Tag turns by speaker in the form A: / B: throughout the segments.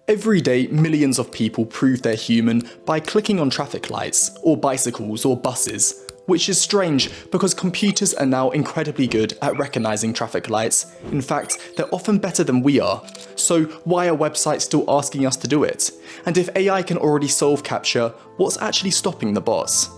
A: Every day, millions of people prove they're human by clicking on traffic lights, or bicycles, or buses, which is strange because computers are now incredibly good at recognizing traffic lights. In fact, they're often better than we are. So why are websites still asking us to do it? And if AI can already solve CAPTCHA, what's actually stopping the bots?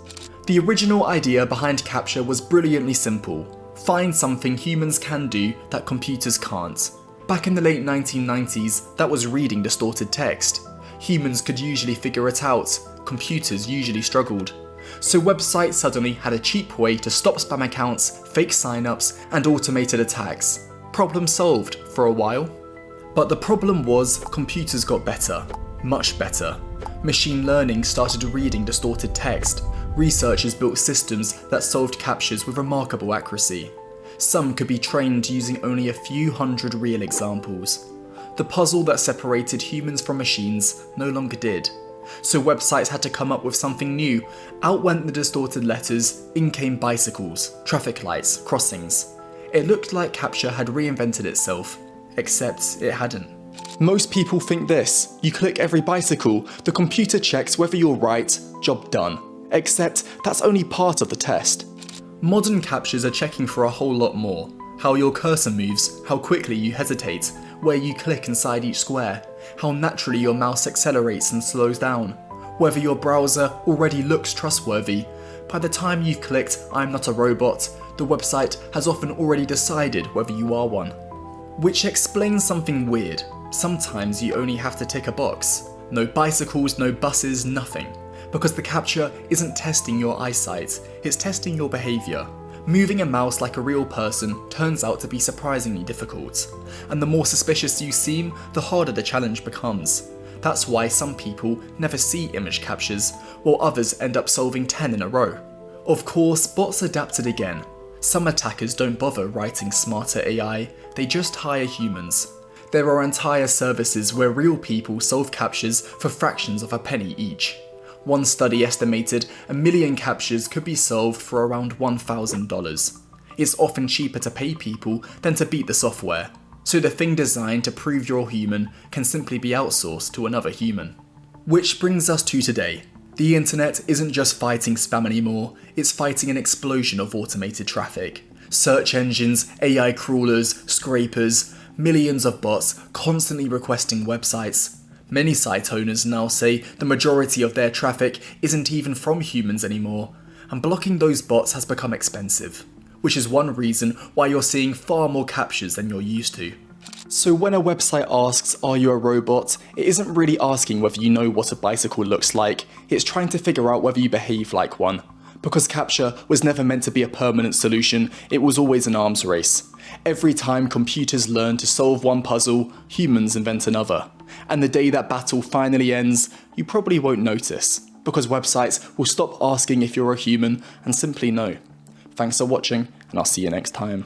A: The original idea behind CAPTCHA was brilliantly simple. Find something humans can do that computers can't. Back in the late 1990s, that was reading distorted text. Humans could usually figure it out, computers usually struggled. So websites suddenly had a cheap way to stop spam accounts, fake signups, and automated attacks. Problem solved for a while. But the problem was computers got better, much better. Machine learning started reading distorted text. Researchers built systems that solved CAPTCHAs with remarkable accuracy. Some could be trained using only a few hundred real examples. The puzzle that separated humans from machines no longer did. So websites had to come up with something new. Out went the distorted letters, in came bicycles, traffic lights, crossings. It looked like CAPTCHA had reinvented itself, except it hadn't. Most people think this: you click every bicycle, the computer checks whether you're right, job done. Except that's only part of the test. Modern CAPTCHAs are checking for a whole lot more. How your cursor moves, how quickly you hesitate, where you click inside each square, how naturally your mouse accelerates and slows down, whether your browser already looks trustworthy. By the time you've clicked "I'm not a robot," the website has often already decided whether you are one. Which explains something weird. Sometimes you only have to tick a box. No bicycles, no buses, nothing. Because the CAPTCHA isn't testing your eyesight, it's testing your behaviour. Moving a mouse like a real person turns out to be surprisingly difficult. And the more suspicious you seem, the harder the challenge becomes. That's why some people never see image CAPTCHAs, while others end up solving 10 in a row. Of course, bots adapted again. Some attackers don't bother writing smarter AI, they just hire humans. There are entire services where real people solve CAPTCHAs for fractions of a penny each. One study estimated 1 million CAPTCHAs could be solved for around $1,000. It's often cheaper to pay people than to beat the software, so the thing designed to prove you're human can simply be outsourced to another human. Which brings us to today. The internet isn't just fighting spam anymore, it's fighting an explosion of automated traffic. Search engines, AI crawlers, scrapers, millions of bots constantly requesting websites. Many site owners now say the majority of their traffic isn't even from humans anymore, and blocking those bots has become expensive, which is one reason why you're seeing far more CAPTCHAs than you're used to. So when a website asks, "Are you a robot?" it isn't really asking whether you know what a bicycle looks like, it's trying to figure out whether you behave like one. Because CAPTCHA was never meant to be a permanent solution, it was always an arms race. Every time computers learn to solve one puzzle, humans invent another. And the day that battle finally ends, you probably won't notice, because websites will stop asking if you're a human and simply know. Thanks for watching, and I'll see you next time.